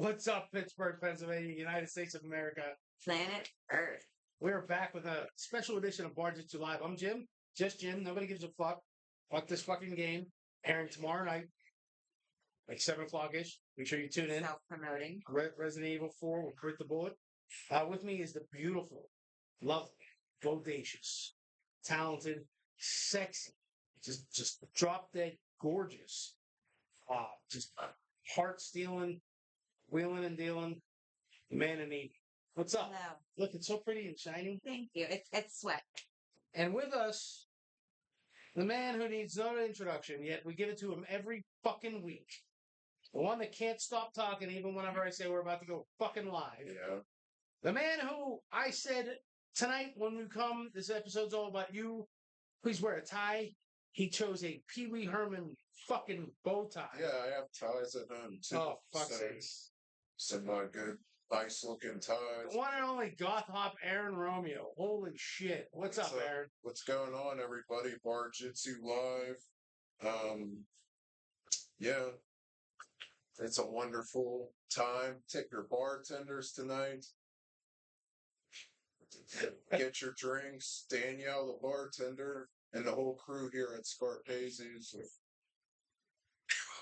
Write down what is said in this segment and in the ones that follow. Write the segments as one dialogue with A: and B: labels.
A: What's up, Pittsburgh, Pennsylvania, United States of America?
B: Planet Earth.
A: We're back with a special edition of Bar-jutsu Live. I'm Jim. Just Jim. Nobody gives a fuck. Fuck this fucking game. Airing tomorrow night, like 7 o'clock-ish. Make sure you tune in.
B: Self-promoting.
A: Resident Evil 4 with Crit the Bullet. With me is the beautiful, lovely, bodacious, talented, sexy, just drop-dead gorgeous, just heart-stealing, wheeling and dealing, man and Eve. What's up?
B: Hello.
A: Look, it's so pretty and shiny.
B: Thank you. It's sweat.
A: And with us, the man who needs no introduction, yet we give it to him every fucking week. The one that can't stop talking even whenever I say we're about to go fucking live.
C: Yeah.
A: The man who I said tonight when we come, this episode's all about you. Please wear a tie. He chose a Pee Wee Herman fucking bow tie.
C: Yeah, I have ties at home too.
A: Oh, fuck's sake.
C: Some good, nice looking ties.
A: The one and only GothHop Romeo. Holy shit. What's up, Aaron?
C: What's going on, everybody? Bar-jutsu Live. Yeah. It's a wonderful time. Tip your bartenders tonight. Get your drinks. Danielle, the bartender, and the whole crew here at Scarpaci's.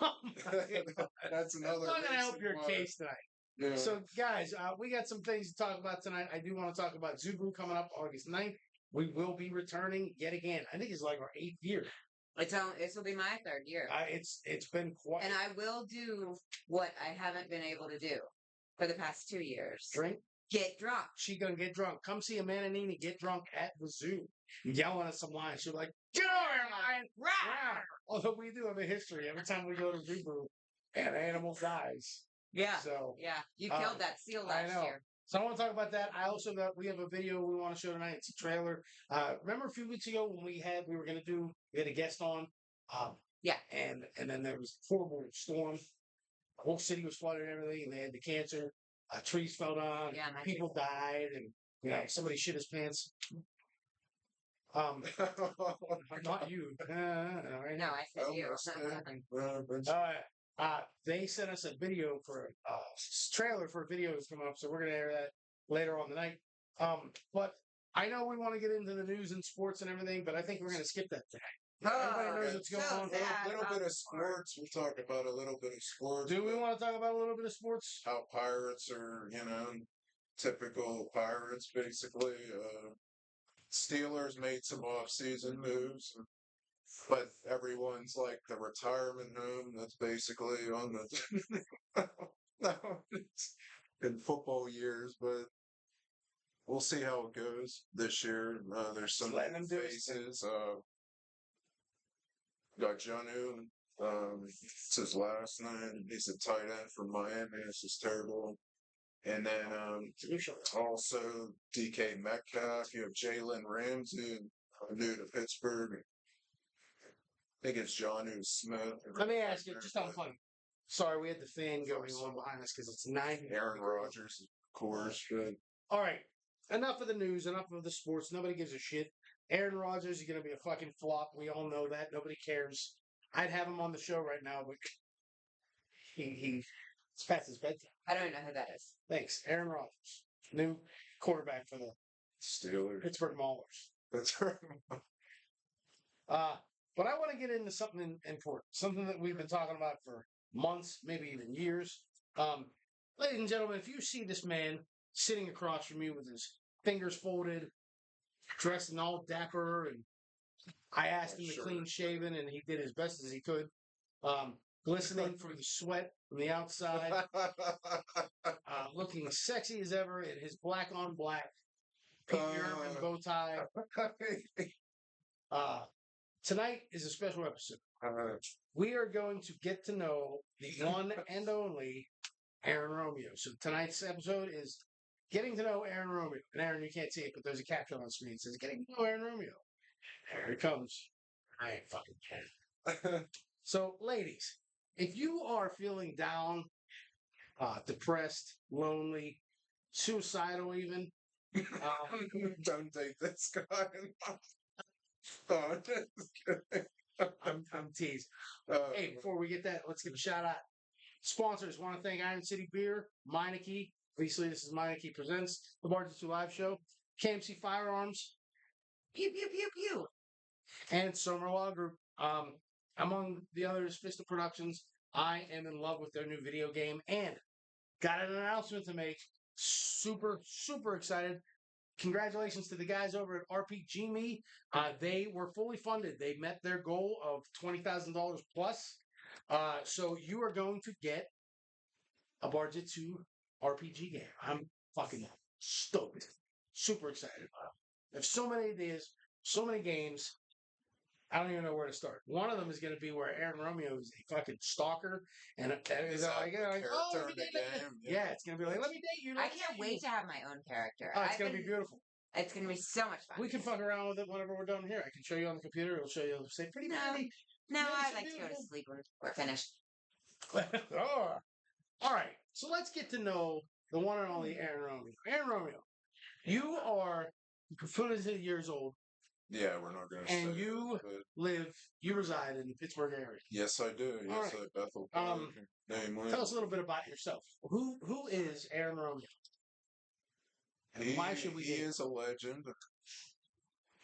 A: Oh my God.
C: That's another.
A: I'm not going to help your
C: why.
A: case tonight.
C: Yeah.
A: So, guys, we got some things to talk about tonight. I do want to talk about Zubu coming up August 9th. We will be returning yet again. I think it's like our 8th year.
B: This will be my 3rd year.
A: It's been quite.
B: And I will do what I haven't been able to do for the past 2 years.
A: Drink.
B: Get drunk.
A: She gonna get drunk. Come see Amanda Nini get drunk at the zoo. Yelling at some lines. She'll be like, get over here, lion! Rawr! Although we do have a history. Every time we go to Zubu, an animal dies.
B: Yeah.
A: So
B: yeah. You killed that seal last year.
A: So I want to talk about that. We have a video we want to show tonight. It's a trailer. Remember a few weeks ago when we had a guest on?
B: Yeah.
A: And then there was a horrible storm. The whole city was flooded and everything, and they had the cancer. Trees fell down.
B: Yeah,
A: people died, and somebody shit his pants. Not you. Right
B: No, I said you.
A: They sent us a video for a trailer for a video that's coming up, so we're gonna air that later on tonight. But I know we want to get into the news and sports and everything, but I think we're gonna skip that today. Everybody knows what's going on.
C: A little bit of sports. We'll talk about a little bit of sports.
A: Do we want to talk about a little bit of sports?
C: How Pirates are, typical Pirates, basically. Steelers made some off-season moves, but everyone's like the retirement home. That's basically on the no, it's in football years, but we'll see how it goes this year. There's some faces. Got Jonu. It's his last name. He's a tight end from Miami. This is terrible. And then also DK Metcalf. You have Jalen Ramsey, new to Pittsburgh. I think it's Jonu Smith.
A: Let me ask you, just on fun. Sorry, we had the fan going on behind us because it's 9.
C: Aaron Rodgers, of course. But...
A: All right. Enough of the news. Enough of the sports. Nobody gives a shit. Aaron Rodgers is going to be a fucking flop. We all know that. Nobody cares. I'd have him on the show right now, but it's past his bedtime.
B: I don't even know who that is.
A: Thanks. Aaron Rodgers. New quarterback for the
C: Steelers.
A: Pittsburgh Maulers.
C: That's right.
A: But I want to get into something important. Something that we've been talking about for months, maybe even years. Ladies and gentlemen, if you see this man sitting across from you with his fingers folded, dressed in all dapper, and I asked him to clean shaven, and he did as best as he could. Glistening from the sweat from the outside, looking sexy as ever in his black on black Pete Urban bow tie. Tonight is a special episode. We are going to get to know the one and only Aaron Romeo. So tonight's episode is getting to know Aaron Romeo. And Aaron, you can't see it, but there's a caption on the screen that says, getting to know Aaron Romeo. Here it comes. I ain't fucking kidding. So, ladies, if you are feeling down, depressed, lonely, suicidal even,
C: don't date this guy.
A: I'm teased. Hey, before we get that, let's give a shout out Sponsors, want to thank Iron City Beer, Meineke. Obviously, this is Meineke Presents, the Bar-jutsu Live Show, KMC Firearms,
B: Pew pew pew pew.
A: and Sommer Law Group. Among the others, Fista Productions. I am in love with their new video game and got an announcement to make. Super, super excited. Congratulations to the guys over at RPG Me. They were fully funded. They met their goal of $20,000 plus. So you are going to get a Bar-jutsu RPG game. I'm fucking stoked. Super excited about it. There's so many ideas, so many games. I don't even know where to start. One of them is going to be where Aaron Romeo is a fucking stalker, and
C: Is that
A: like,
C: character
A: oh, let me
C: in the
A: date you.
C: game?
A: Yeah, it's going to be like, let me date you.
B: I
A: let me
B: can't
A: date you.
B: wait to have my own character.
A: Oh, it's going to be beautiful.
B: It's going to be so much fun.
A: We can fuck around with it whenever we're done here. I can show you on the computer. It'll show you. It'll say pretty
B: No.
A: pretty.
B: No,
A: Yeah,
B: I
A: it's
B: like to go to
A: beautiful.
B: sleep when we're finished.
A: Oh. All right. So let's get to know the one and only Aaron Romeo. Aaron Romeo, you are 22 years old,
C: Yeah, we're not going to
A: and
C: say
A: you
C: it, but
A: you reside in the Pittsburgh area.
C: yes, I do. Yes,
A: All right.
C: I Bethel Park, namely.
A: Tell us a little bit about yourself. Who is Aaron Romeo? And why should we
C: He
A: date?
C: is a legend.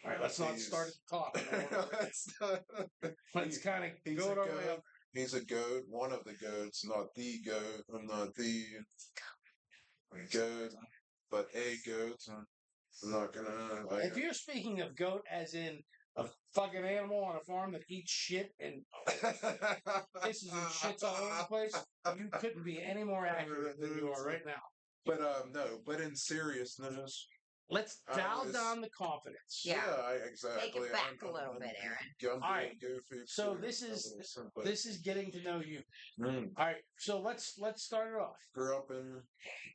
A: All right, let's not
C: He's-
A: start at the top. Let's kind of
C: He's
A: go
C: a
A: it our way
C: goat.
A: up.
C: He's a goat, one of the goats, not the goat. I'm not the goat, but a goat. I'm not gonna like.
A: If you're speaking of goat as in a fucking animal on a farm that eats shit and pisses and shits all over the place, you couldn't be any more accurate than you are right now.
C: But no. But in seriousness,
A: Let's
C: I
A: dial
C: was-
A: down the confidence.
B: Yeah.
C: exactly.
B: Take it back a little bit, Aaron.
C: I'm
A: All
C: being
A: right.
C: goofy.
A: So
C: too,
A: this is
C: a little, but-
A: this is getting to know you.
C: Mm.
A: All right. So let's start it off.
C: Grew up in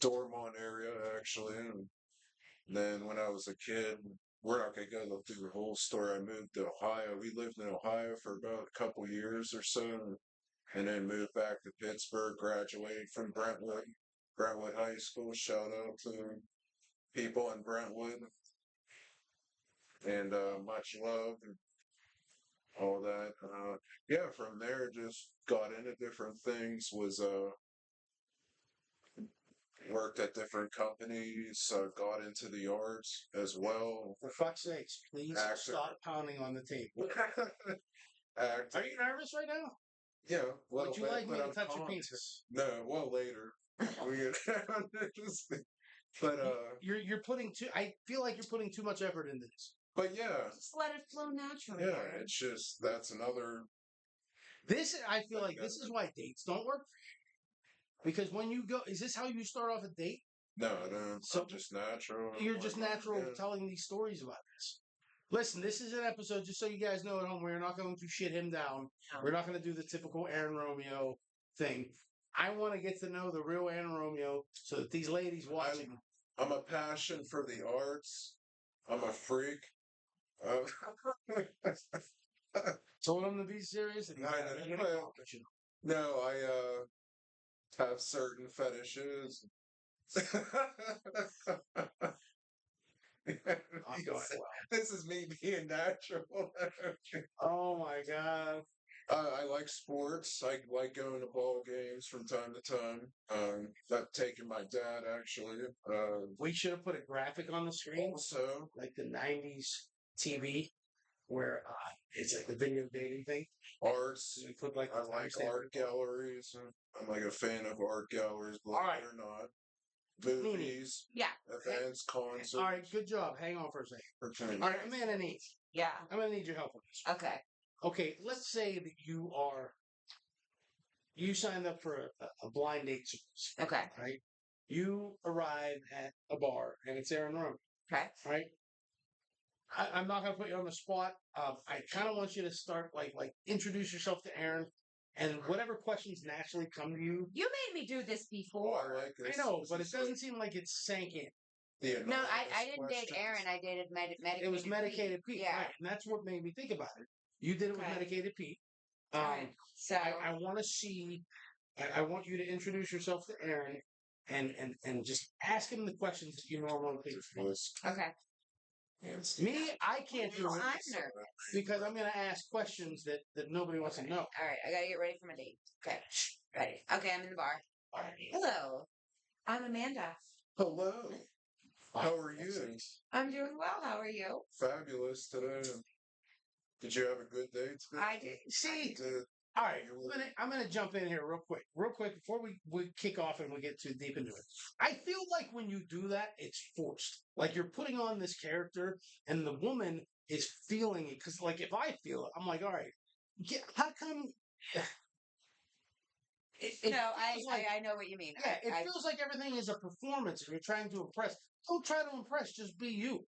C: Dormont area actually, and then when I was a kid, we're not gonna go through the whole story. I moved to Ohio. We lived in Ohio for about a couple years or so, and then moved back to Pittsburgh. Graduated from Brentwood High School. Shout out to people in Brentwood, and much love and all that. Yeah, from there just got into different things. Was worked at different companies, got into the arts as well.
A: For fuck's sakes, please
C: Actor.
A: stop pounding on the table.
C: Act,
A: Are you nervous right now?
C: yeah, well,
A: Would you like me to touch your penis?
C: No, well, later. We get but
B: Mm-hmm.
A: You're putting too. I feel like you're putting too much effort into this.
C: but yeah,
B: Just let it flow naturally.
C: yeah,
B: Aaron.
C: it's just that's another.
A: This I feel like this is why dates don't work for you. Because when you go, is this how you start off a date?
C: No,
A: So-
C: I'm just natural.
A: You're just natural
C: Yeah.
A: telling these stories about this. Listen, this is an episode, just so you guys know at home, we're not going to shit him down.
B: No.
A: We're not going to do the typical Aaron Romeo thing. I want to get to know the real Aaron Romeo so that these ladies watching.
C: I'm a passion for the arts. I'm a freak.
A: Told him to be serious. And he's
C: I
A: not
C: know.
A: gonna accomplish it.
C: No, I have certain fetishes.
A: I'm going, wow.
C: This is me being natural.
A: Oh my god.
C: I like sports. I like going to ball games from time to time. I've taken my dad actually.
A: We should have put a graphic on the screen,
C: Also,
A: like the 90s TV, where it's like the video dating thing.
C: arts.
A: So we put like
C: I
A: the
C: like
A: timestamp.
C: art galleries. I'm like a fan of art galleries, believe
A: All right.
C: it or not.
A: Nene.
C: Movies,
B: Yeah.
C: events, concerts.
A: All right, good job. Hang on for a second.
C: entertainment.
A: All right, I'm gonna need.
B: Yeah.
A: I'm gonna need your help on this.
B: Okay.
A: Okay, let's say that you signed up for a blind date service,
B: Okay.
A: right? You arrive at a bar and it's Aaron Romeo,
B: Okay.
A: right? I'm not gonna put you on the spot. I kind of want you to start like introduce yourself to Aaron, and whatever questions naturally come to you.
B: You made me do this
C: Oh,
B: before.
C: I like this.
A: I know,
C: This
A: but it
C: is
A: doesn't seem like it's sank in.
C: the
B: No, I
C: anonymous
B: didn't date
C: questions.
B: Aaron. I dated medicated.
A: It was medicated Pete,
B: Yeah.
A: right? And that's what made me think about it. You did it with
B: Okay.
A: medicated Pete.
B: All right. So
A: I want to see. I want you to introduce yourself to Aaron, and just ask him the questions that you normally ask.
B: okay.
A: Me, I can't do
B: I'm
A: it
B: nervous.
A: because I'm going to ask questions that nobody wants to know.
B: All right. I gotta get ready for my date. Okay. Ready. Okay, I'm in the bar.
A: All right.
B: Hello. I'm Amanda.
C: Hello. How are you?
B: I'm doing well. How are you?
C: Fabulous today. Did you have a good day today?
B: I did.
A: See,
C: Did-
A: all right, I'm gonna jump in here real quick before we kick off and we get too deep into it. I feel like when you do that, it's forced. Like you're putting on this character, and the woman is feeling it. Because like if I feel it, I'm like, all right, how come? It
B: No,
A: feels like,
B: I know what you mean.
A: yeah, it
B: I
A: feels like everything is a performance, and you're trying to impress. Don't try to impress. Just be you.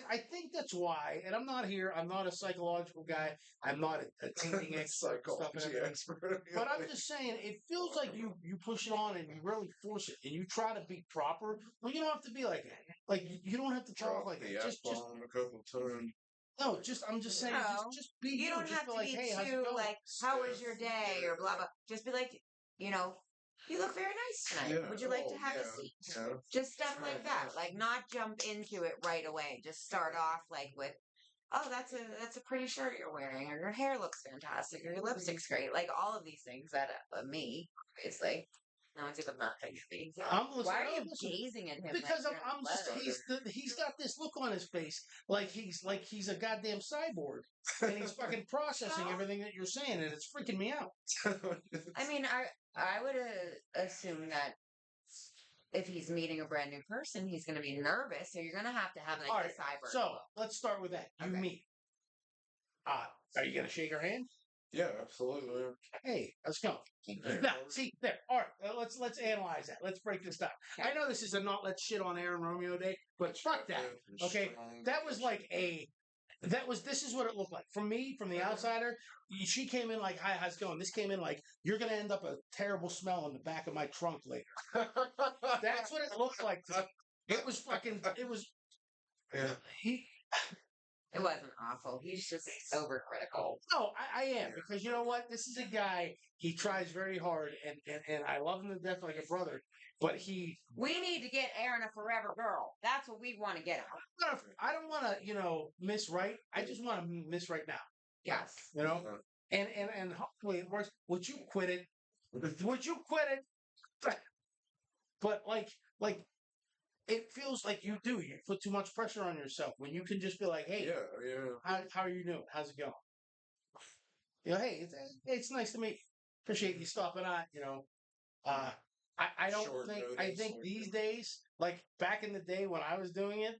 A: I think that's why, and I'm not here. I'm not a psychological guy. I'm not a dating expert and stuff and
C: Psychology
A: everything.
C: expert.
A: But I'm just saying, it feels like you push it on and you really force it, and you try to be proper. Well, you don't have to be like that. Like you don't have to talk
C: Drop
A: like
C: the
A: that. Just
C: F-bomb a couple times.
A: no. I'm just saying,
B: No.
A: just be
B: You
A: you.
B: don't
A: Just
B: have
A: be
B: to
A: like,
B: be
A: hey, how's it
B: too
A: going?
B: like, how was your day or blah blah. Just be like, you know, you look very nice tonight.
C: Yeah,
B: Would you like to
C: oh,
B: have
C: yeah,
B: a seat?
C: yeah.
B: Just stuff like that. Like not jump into it right away. Just start off like with, oh, that's a pretty shirt you're wearing, or your hair looks fantastic, or your lipstick's great. Like all of these things that me, obviously. No, it's even not me.
A: I'm listening.
B: Why are you
A: listen,
B: gazing at him?
A: because
B: like
A: I'm just he's got this look on his face like he's a goddamn cyborg and he's fucking processing everything that you're saying and it's freaking me out.
B: I mean, I would assume that if he's meeting a brand new person, he's going to be nervous. So you're going to have like
A: All
B: a
A: right,
B: cyber.
A: so let's start with that. You
B: Okay.
A: meet. Are you gonna shake her hand?
C: Yeah, absolutely.
A: Hey, let's go. Now, see there. All right, let's analyze that. Let's break this down. I know this is a not let's shit on Aaron Romeo day, but fuck that. Okay, that was like this is what it looked like from me, from the outsider. She came in like, hi, how's it going? This came in like, you're gonna end up a terrible smell in the back of my trunk later. That's what it looked like. It was fucking. It was.
C: Yeah.
B: It wasn't awful. He's just overcritical.
A: No, I am because you know what? This is a guy. He tries very hard, and I love him to death like a brother. But
B: we need to get Aaron a forever girl. That's what we want to get him.
A: I don't want to miss right. I just want to miss right now.
B: Yes.
A: You know, and hopefully it works. Would you quit it? Would you quit it? But like it feels like you do. You put too much pressure on yourself when you can just be like, hey, how are you doing? How's it going? Hey, it's nice to meet you. Appreciate you stopping on. I don't think I think these days, like back in the day when I was doing it,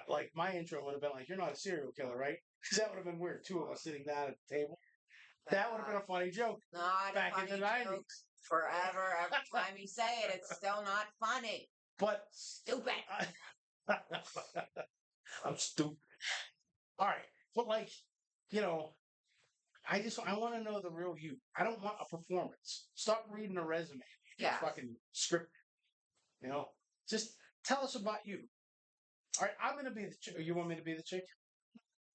A: like my intro would have been like, "You're not a serial killer, right?" Because that would have been weird. Two of us sitting down at the table. That would have been a funny joke.
B: Not
A: back
B: a funny
A: in the 90s.
B: joke. Forever, every time you say it, it's still not funny.
A: But
B: stupid.
A: I'm stupid. All right, but like, I want to know the real you. I don't want a performance. Stop reading a resume.
B: Yeah.
A: Fucking script. Just tell us about you. All right, I'm gonna be the chick. You want me to be the chick?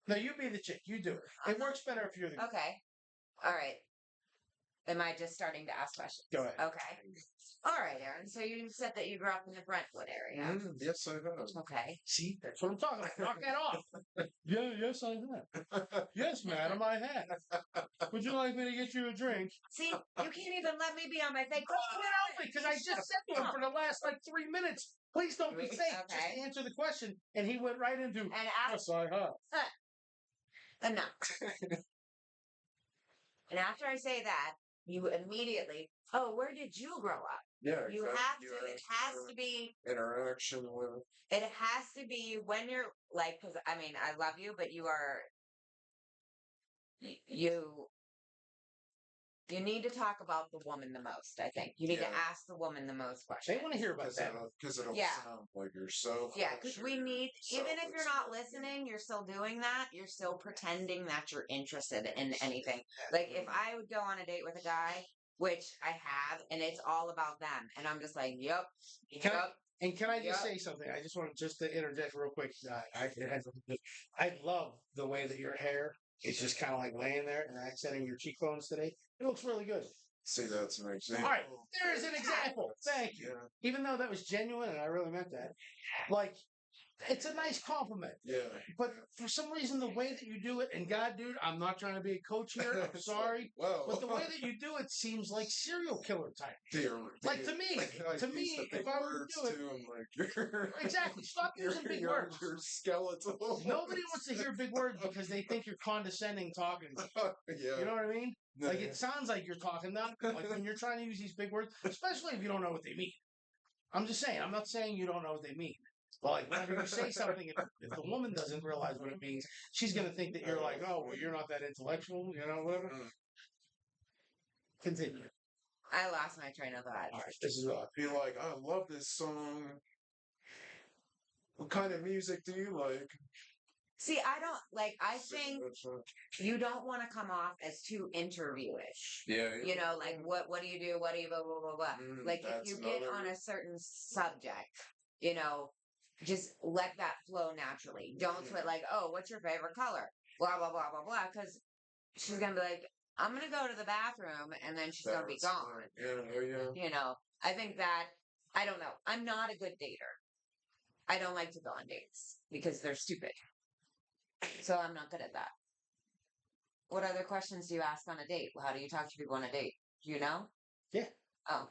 A: No, you be the chick. You do it. It works better if you're the.
B: Okay. All right. Am I just starting to ask questions?
A: Go ahead.
B: Okay. All right, Aaron. So you said that you grew up in the Brentwood area.
C: Yes, I have.
B: Okay.
A: See, that's what I'm talking about. Knock that off. Yes, I have. Yes, madam, I have. Would you like me to get you a drink?
B: See, you can't even let me be on my fake.
A: Because I just said to him for the last 3 minutes, please don't be fake.
B: Okay.
A: Just answer the question. And he went right into,
B: yes,
A: I have.
B: Enough. And after I say that, you immediately, where did you grow up?
C: Yeah,
B: you have to. It has to be
C: interaction with.
B: It has to be when you're like, because I mean, I love you, but you are. You need to talk about the woman the most. I think you need to ask the woman the most questions.
A: They want to hear about that
C: because it'll sound like you're so.
B: Yeah, because we need. Even if you're not listening, you're still doing that. You're still pretending that you're interested in anything. Like if I would go on a date with a guy, which I have, and it's all about them, and I'm just like, yep.
A: Can I just say something? I just want to interject real quick. I love the way that your hair is just kind of like laying there and accenting your cheekbones today. It looks really good.
C: See, that's an example.
A: All right, there is an example. Thank you. Even though that was genuine and I really meant that. Like, It's a nice compliment.
C: Yeah.
A: But for some reason, the way that you do it, and God, dude, I'm not trying to be a coach here. I'm sorry.
C: Well,
A: But the way that you do it seems like serial killer type.
C: dear,
A: Like to me, if I were to do it,
C: too, I'm like, you're,
A: exactly. Stop using big words.
C: You're skeletal.
A: Nobody wants to hear big words because they think you're condescending talking.
C: Yeah.
A: You know what I mean? Like it sounds like you're talking them. Like when you're trying to use these big words, especially if you don't know what they mean. I'm just saying. I'm not saying you don't know what they mean. But like whenever you say something, if the woman doesn't realize what it means, she's gonna think that you're like, oh, well, you're not that intellectual. You know, whatever. Continue.
B: I lost my train of thought.
A: All right, this is
C: I feel like I love this song. What kind of music do you like?
B: See, I don't like. I think you don't want to come off as too interviewish.
C: Yeah.
B: You know, like what do you do? What do you blah blah blah blah. Like if you get on a certain subject, you know, just let that flow naturally. Don't put like, oh, what's your favorite color? Blah blah blah blah blah. Because she's gonna be like, I'm gonna go to the bathroom, and then she's gonna be gone.
C: Yeah.
B: You know, I think that I don't know. I'm not a good dater. I don't like to go on dates because they're stupid. So I'm not good at that. What other questions do you ask on a date? How do you talk to people on a date? Do you know?
A: Yeah.
B: Oh.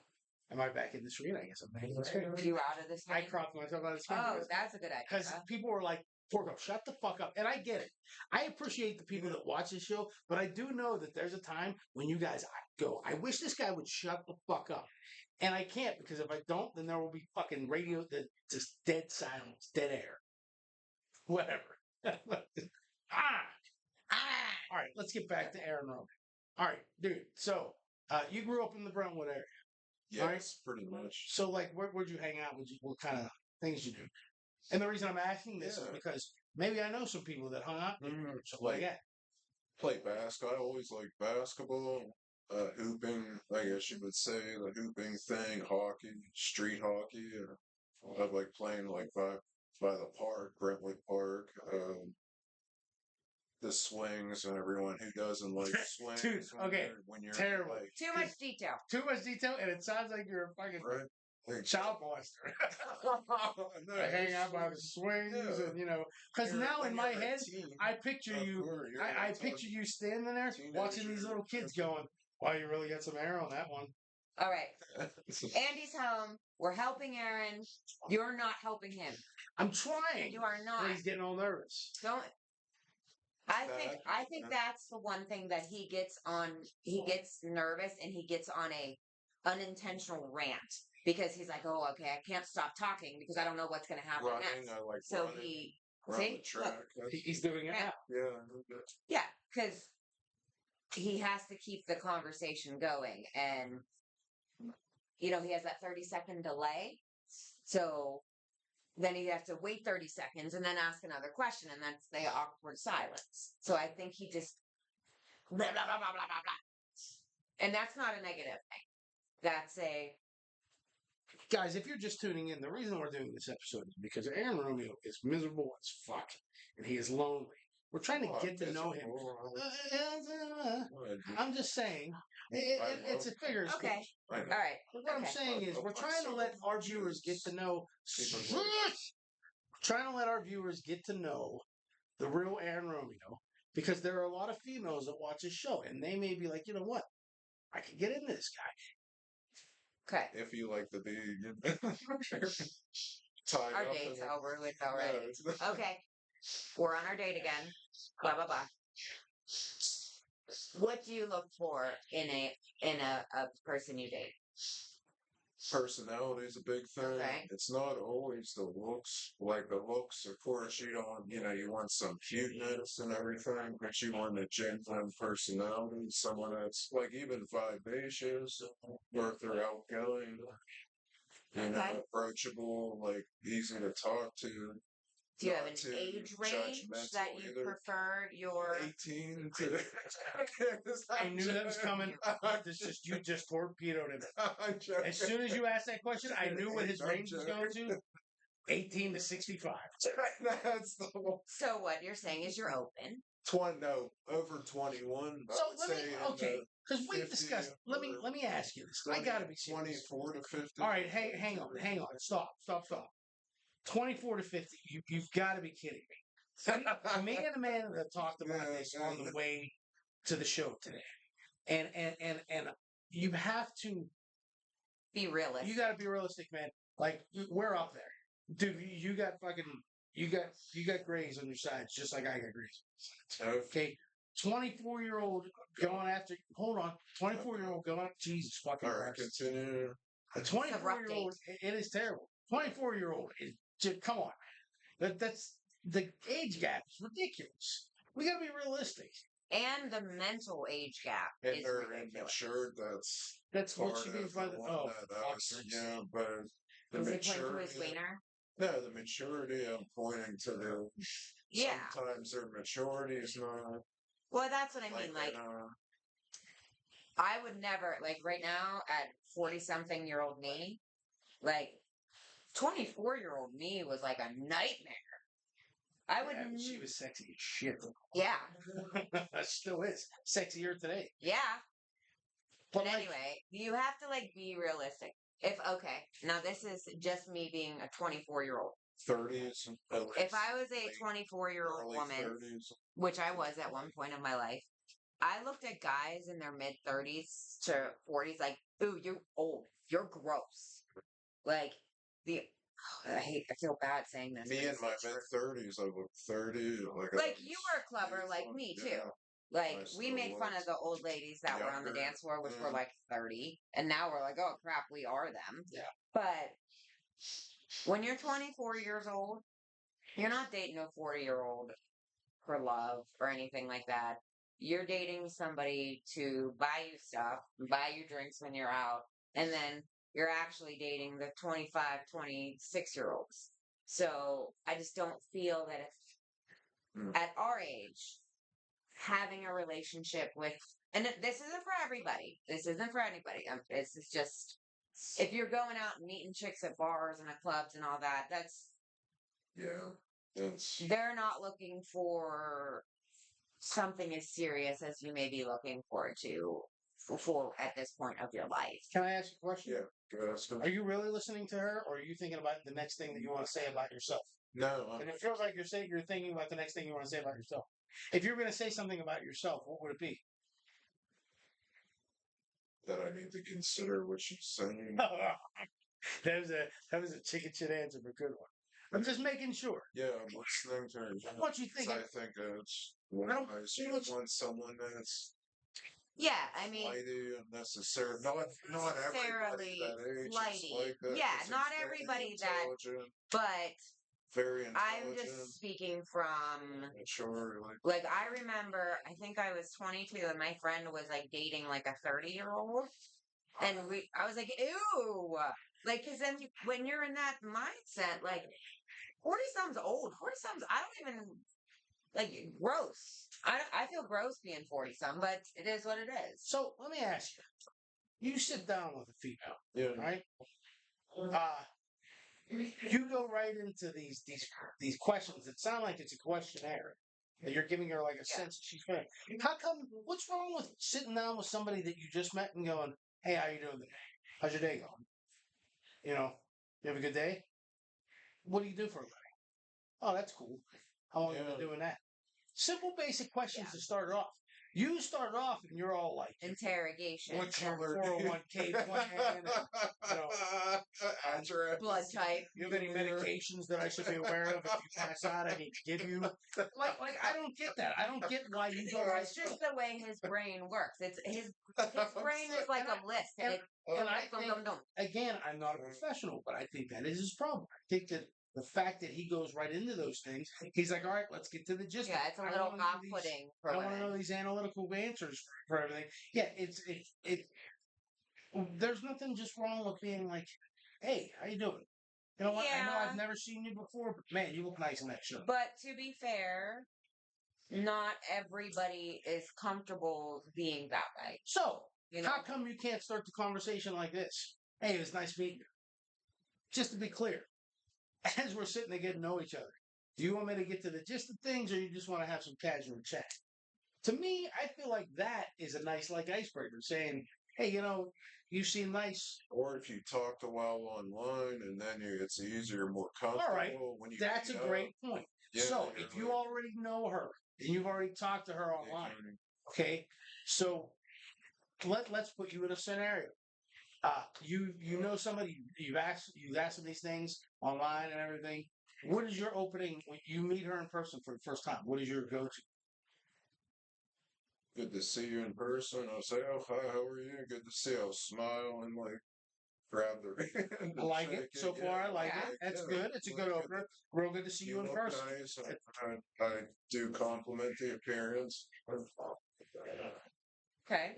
A: Am I back in the screen? I guess I'm back in the screen.
B: You out of this?
A: I cropped myself out of the screen.
B: Oh, that's a good idea.
A: Because people were like, Porco, shut the fuck up. And I get it. I appreciate the people that watch this show, but I do know that there's a time when you guys go, I wish this guy would shut the fuck up. And I can't, because if I don't, then there will be fucking radio, just dead silence, dead air. Whatever. All right, let's get back to Aaron Roman. All right, dude. So, you grew up in the Brentwood area.
C: Yes,
A: right?
C: pretty much.
A: So, like, where'd you hang out? What kind of things you do? And the reason I'm asking this is because maybe I know some people that hung out there. So, like,
C: play basketball. I always liked basketball. Hooping, I guess you would say, the hooping thing, hockey, street hockey. I like playing like by the park, Brentwood Park. The swings, and everyone who doesn't like swings.
A: Dude, okay,
C: when you're
A: terrible.
C: Like,
B: too much detail.
A: Too much detail, and it sounds like you're a fucking child molester.
C: No,
A: I hang out by the swings, and you know, because now in my head, I picture you. I picture you standing there watching these little kids going, "Wow, you really got some air on that one."
B: All right, Andy's home. We're helping Aaron. You're not helping him.
A: I'm trying.
B: You are not.
A: But he's getting all nervous.
B: Don't. I think that's the one thing that he gets on. He gets nervous and he gets on a unintentional rant because he's like, "Oh, okay, I can't stop talking because I don't know what's going to happen next."
C: I like
B: so
C: running,
B: he
C: the track.
A: He's doing it now.
C: Yeah,
B: because he has to keep the conversation going, and you know he has that 30-second delay, so. Then he has to wait 30 seconds and then ask another question, and that's the awkward silence. So I think he just blah, blah, blah, blah, blah, blah, blah. And that's not a negative thing. That's a...
A: Guys, if you're just tuning in, the reason we're doing this episode is because Aaron Romeo is miserable as fuck, and he is lonely. We're trying to get to know him. I'm just saying, it's a figure.
B: Okay. All right.
A: What I'm saying is, we're trying to let our viewers get to know. We're trying to let our viewers get to know the real Aaron Romeo, because there are a lot of females that watch this show, and they may be like, you know what, I could get into this guy.
B: Okay.
C: If you like to be
B: our date's over with already. Okay. We're on our date again. Blah blah blah. What do you look for in a person you date?
C: Personality is a big thing.
B: Okay.
C: It's not always the looks. Like the looks, of course, you want some cuteness and everything, but you want a genuine personality, someone that's like even vivacious, or if they're outgoing, approachable, like easy to talk to.
B: Do you have an age range that you prefer your
C: 18 to
A: I knew that was coming. You just torpedoed him. As soon as you asked that question, I knew what his range was going to. 18 to 65.
C: That's the one.
B: So what you're saying is you're open.
C: Over 21.
A: So because we discussed. Let me ask you this.
C: 20,
A: I gotta be serious.
C: 24 to 50.
A: All right, hang on. Stop. 24 to 50, you've got to be kidding me. Me and the man that talked about this on the way to the show today. And you have to
B: Be realistic.
A: you got to be realistic, man. Like we're up there, dude. You got fucking you got grays on your sides, just like I got grays. Okay, 24-year-old going after. Hold on, 24-year-old going after. Jesus fucking
C: All right,
A: Christ.
C: continue.
A: A 24-year-old, it is terrible. 24-year-old is just come on. That's the age gap is ridiculous. We got to be realistic.
B: And the mental age gap
C: And
B: is
C: they're
B: ridiculous.
C: immature.
A: That's what
C: part
A: she
C: of
A: means by
C: the
A: the
C: one
A: oh,
C: that
A: fuck
C: was,
A: sakes.
C: yeah, but the
B: Is he pointing to his
C: maturity.
B: wiener?
C: No, the maturity I'm pointing to the.
B: Yeah.
C: Sometimes their maturity is not.
B: Well, that's what I mean. Like, I would never, like, right now at 40-something-year-old me, like, 24-year-old me was like a nightmare. I would.
A: Yeah, she was sexy as shit.
B: Yeah.
A: Still is sexier today.
B: Yeah.
A: But
B: But anyway, you have to, like, be realistic. Okay, now this is just me being a 24-year-old.
C: 30s.
B: If I was a 24-year-old woman,
C: 30s.
B: which I was at one point in my life, I looked at guys in their mid-30s to 40s like, ooh, you're old. You're gross. Like, I feel bad saying this.
C: Me in my mid-30s, I look 30.
B: Like, you were clever like me, too.
C: Yeah.
B: Like,
C: I
B: we
C: still
B: made fun of the old ladies that were on the
C: Younger.
B: dance floor, which were like 30. And now we're like, oh, crap, we are them.
A: Yeah.
B: But when you're 24 years old, you're not dating a 40-year-old for love or anything like that. You're dating somebody to buy you stuff, buy you drinks when you're out, and then you're actually dating the 25, 26-year-olds. So I just don't feel that if at our age, having a relationship with, and this isn't for everybody. This isn't for anybody. This is just, if you're going out and meeting chicks at bars and at clubs and all that, they're not looking for something as serious as you may be looking forward to for at this point of your life.
A: Can I ask you a question?
C: Yeah.
A: Are you really listening to her, or are you thinking about the next thing that you want to say about yourself?
C: No.
A: And it feels like you're thinking about the next thing you want to say about yourself. If you're going to say something about yourself, what would it be?
C: That I need to consider what she's saying.
A: that was a chicken shit answer, but good one. I'm just making sure.
C: Yeah, I'm listening to her.
A: What you think?
C: I think it's want someone that's
B: I mean,
C: flighty and necessary. Not everybody that age
B: flighty.
C: like that.
B: Yeah,
C: It's
B: not
C: very
B: everybody that.
C: intelligent,
B: But
C: very intelligent.
B: I'm just speaking from.
C: Sure,
B: like I remember, I think I was 22, and my friend was like dating like a 30-year-old, and I was like, ew, like, because then when you're in that mindset, like 40 sounds old. 40 sounds. I don't even like gross. I feel gross being 40 some, but it is what it is.
A: So let me ask you. You sit down with a female,
C: yeah,
A: right? You go right into these questions that sound like it's a questionnaire. That you're giving her like a sense that she's feeling. How come? What's wrong with sitting down with somebody that you just met and going, "Hey, how you doing today? How's your day going? You know, you have a good day? What do you do for a living? Oh, that's cool. How long have you been doing that? Simple, basic questions to start off. You start off and you're all like
B: interrogation.
A: What's your 401k plan? And,
C: address,
B: blood type.
A: You have any medications that I should be aware of if you pass out? I need to give you. Like I don't get that. I don't get why you go.
B: It's just the way his brain works. It's his brain is like a list.
A: And I think,
B: dum.
A: again, I'm not a professional, but I think that is his problem. I think that the fact that he goes right into those things, he's like, all right, let's get to the gist.
B: Yeah, it's a little off-putting.
A: I don't want to know these analytical answers for everything. Yeah, it's there's nothing just wrong with being like, hey, how you doing? You know what? I know I've never seen you before, but man, you look nice in that shirt.
B: But to be fair, not everybody is comfortable being that way.
A: So, how come you can't start the conversation like this? Hey, it was nice meeting you. Just to be clear, as we're sitting to get to know each other, do you want me to get to the gist of things, or you just want to have some casual chat? To me, I feel like that is a nice, like, icebreaker, saying, hey, You seem nice.
C: Or if you talked a while online and then it's easier, more
A: All right.
C: comfortable when you
A: That's a
C: meet up.
A: great point.
C: Yeah,
A: So
C: you're
A: if you
C: like,
A: already know her and you've already talked to her
C: you
A: online,
C: can-
A: okay? So let's put you in a scenario. You know somebody, you've asked them these things online and everything. What is your opening when you meet her in person for the first time? What is your go-to?
C: good to see you in person. I'll say, oh, hi, how are you? Good to see you. I'll smile and like grab the hand
A: I
C: and
A: like
C: shake
A: it. So far, I like
B: Yeah.
A: it. That's
C: yeah,
A: good. It's a
C: look
A: good
C: good.
A: opener. Real good to see you in
C: look
A: person.
C: nice. I do compliment the appearance.
B: Okay.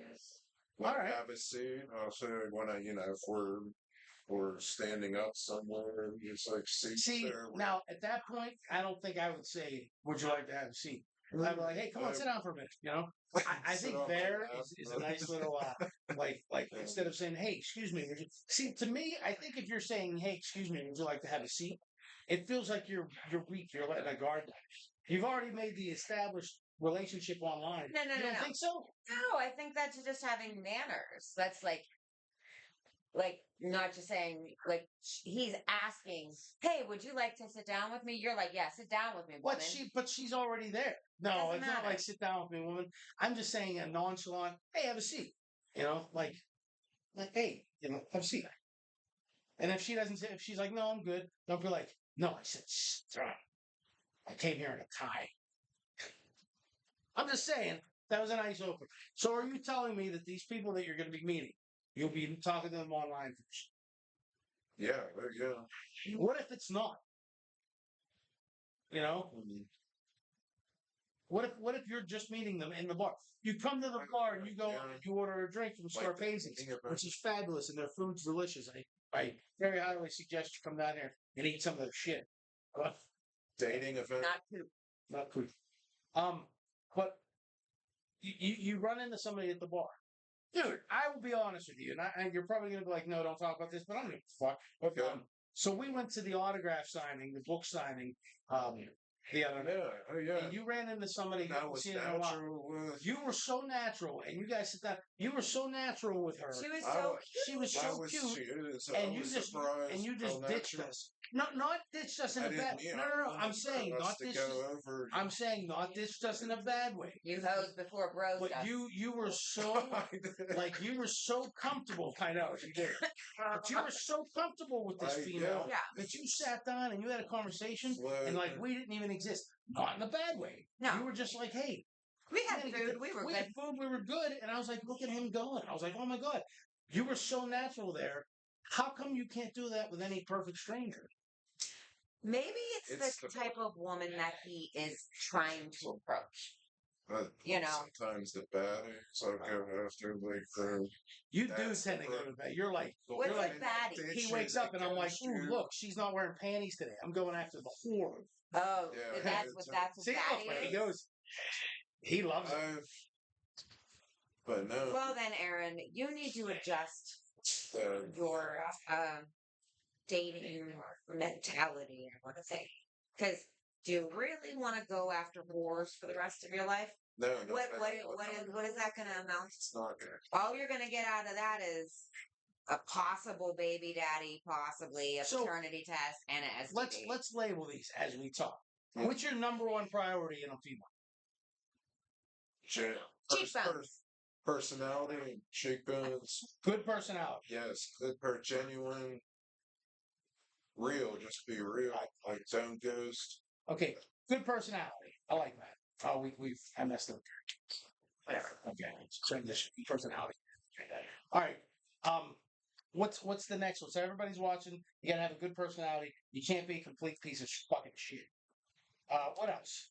C: When
A: All
C: I
A: right.
C: have a seat, I'll say when if we're standing up somewhere, it's like seats
A: See,
C: there.
A: now at that point, I don't think I would say, "Would you like to have a seat?" I'd be like, "Hey, come on, sit down for a minute." You know, I
C: Sit
A: think
C: on my
A: there
C: lap.
A: is a nice little like instead of saying, "Hey, excuse me," would you see? To me, I think if you're saying, "Hey, excuse me, would you like to have a seat?" It feels like you're weak. You're letting a guard down. You've already made the established relationship online.
B: No, no,
A: You
B: no,
A: don't
B: no.
A: think so?
B: No, I think that's just having manners. That's like not just saying like he's asking, "Hey, would you like to sit down with me?" You're like, "Yeah, sit down with me, woman."
A: But she's already there. No,
B: Doesn't
A: it's not
B: matter.
A: like sit down with me, woman. I'm just saying a nonchalant, hey, have a seat. You know, like hey, have a seat. And if she doesn't say, if she's like, no, I'm good, don't be like, no, I said, I came here in a tie. I'm just saying that was a nice open. So are you telling me that these people that you're going to be meeting, you'll be talking to them online first?
C: Yeah, yeah.
A: What if it's not? You know, what if you're just meeting them in the bar? You come to the bar and you go and you order a drink from
C: Like the
A: Scarpaci's,
C: beginning of
A: which is fabulous and their food's delicious. I very highly suggest you come down here and eat some of their shit. But
C: dating event.
B: Not poop.
A: not food. But you run into somebody at the bar. Dude, I will be honest with you, and you're probably gonna be like, "No, don't talk about this," but I'm gonna fuck.
C: Okay.
A: So we went to the autograph signing, the book signing, the other night.
C: Yeah, oh yeah.
A: And you ran into somebody you
C: That
A: haven't
C: was
A: seen in a while.
C: natural.
A: You were so natural, and you guys sit down. You were so natural with her.
B: She was
C: I
B: so
C: wa-
A: She was
C: I
A: so
C: was,
A: cute,
C: she is.
A: and
C: I
A: you
C: was
A: just
C: surprised. how
A: ditched
C: natural.
A: us. Not ditched us in
C: I
A: a
C: didn't
A: bad.
C: mean.
A: No.
C: I
A: I'm
C: wanted
A: saying
C: for us
A: not
C: to
A: ditched.
C: go over.
A: I'm saying not ditched us in a bad way.
B: you hoes before bros.
A: But
B: stuff.
A: you were so like you were so comfortable. I know you did. But you were so comfortable with this female
B: Yeah.
A: that you sat down and you had a conversation and like we didn't even exist. Not in a bad way.
B: No.
A: You were just like, hey,
B: We had
A: man,
B: food. We were
A: we
B: good.
A: had food, we were good, and I was like, look at him going. I was like, oh my god, you were so natural there. How come you can't do that with any perfect stranger?
B: Maybe
C: It's
B: the
C: the-
B: type of woman that he is trying to approach.
C: But
B: You know.
C: sometimes the baddies I'll go after like the.
A: You do
C: That's
A: tend to
C: the
A: go to bed. You're like,
B: What's
A: you're
B: a
A: like,
B: baddie?
A: he wakes up and I'm like, ooh, look, she's not wearing panties today. I'm going after the whore.
B: Oh,
C: Yeah,
B: that's what
A: See, look,
B: baddie
A: where he
B: is.
A: goes. He loves it.
C: But no.
B: Well then, Aaron, you need to adjust
C: the,
B: your dating mentality, I want to say. Because do you really want to go after whores for the rest of your life?
C: no, no.
B: What is that going to amount to?
C: It's not good.
B: All you're going to get out of that is a possible baby daddy, possibly a
A: So,
B: paternity test, and an STD.
A: Let's label these as we talk.
C: Yeah.
A: What's your number one priority in a female?
B: Cheekbones.
C: Personality, cheekbones.
A: Good personality.
C: Yes, good genuine, real. Just be real. Like don't ghost.
A: Okay, good personality. I like that. Oh, I messed up. Whatever. Okay, transition personality. All right. What's the next one? So everybody's watching. You gotta have a good personality. You can't be a complete piece of fucking shit. What else?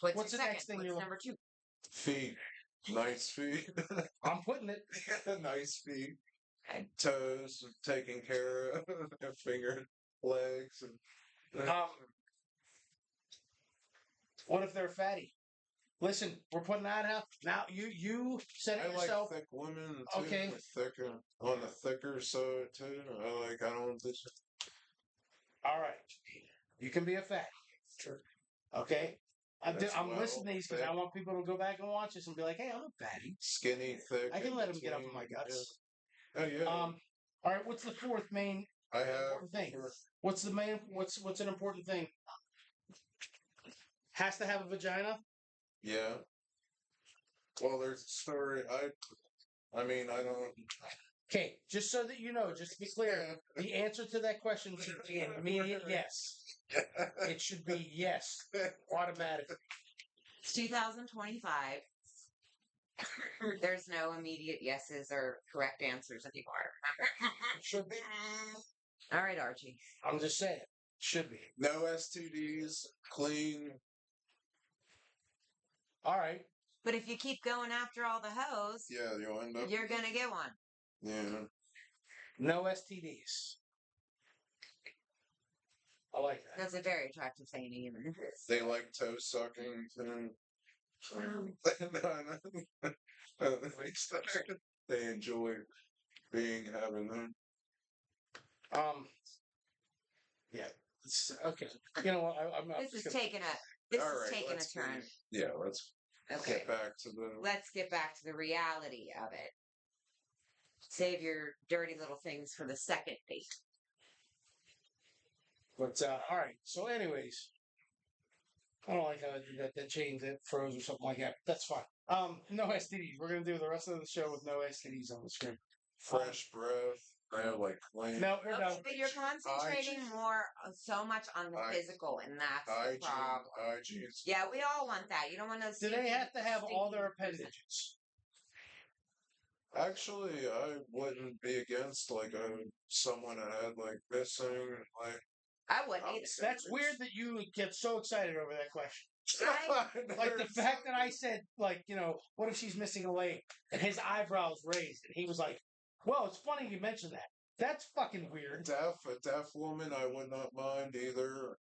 A: What's the
B: your
A: next thing
B: What's
A: you're
B: number 2?
C: Feet, nice feet.
A: I'm putting it.
C: Nice feet. Toes, taken care of. Finger, legs. And,
A: What if they're fatty? Listen, we're putting that out. Now you said it
C: I like
A: yourself.
C: thick women too.
A: Okay.
C: Thicker on the thicker side too. I don't this.
A: All right. You can be a fatty.
C: Sure.
A: Okay. I'm
C: well,
A: listing these because
C: thick,
A: I want people to go back and watch this and be like, "Hey, I'm a fatty.
C: skinny, thick.
A: I can
C: in
A: let them get up in my
C: between,
A: guts."
C: Yeah. Oh yeah.
A: All right. What's the fourth main
C: I have.
A: important thing? What's the main? What's an important thing? Has to have a vagina.
C: Yeah. Well, there's a story. I mean, I don't.
A: Okay, just so that you know, just to be clear, the answer to that question should be an immediate yes. It should be yes, automatically.
B: It's 2025. There's no immediate yeses or correct answers anymore.
A: Should be.
B: All right, Archie.
A: I'm just saying. Should be.
C: No STDs, clean.
A: All right.
B: But if you keep going after all the hoes,
C: Yeah, you'll end up.
B: you're gonna get one.
C: Yeah.
A: No STDs. I like that.
B: That's a very attractive thing to even.
C: They like toe sucking too. They enjoy having them.
A: Yeah. Okay. You know what? I'm not.
B: This is taking a
C: Let's
B: turn.
C: Yeah, let's
B: Okay.
C: get back to the.
B: Let's get back to the reality of it. Save your dirty little things for the second date.
A: But all right. So, anyways, I don't like how that change that froze or something like that. That's fine. No STDs. We're gonna do the rest of the show with no STDs on the screen.
C: Fresh breath. I have like clean.
A: No,
B: Okay, but you're concentrating so much on the physical, and that's the problem.
C: Hygiene.
B: Yeah, we all want that. You don't want to.
A: Do they have to have all their appendages?
C: Actually, I wouldn't be against like someone that had like missing like.
B: I wouldn't either.
A: That's weird that you get so excited over that question.
B: I,
A: Like the fact that I said, like, you know, what if she's missing a leg? And his eyebrows raised, and he was like, "Well, it's funny you mentioned that. That's fucking weird."
C: A deaf woman, I would not mind either.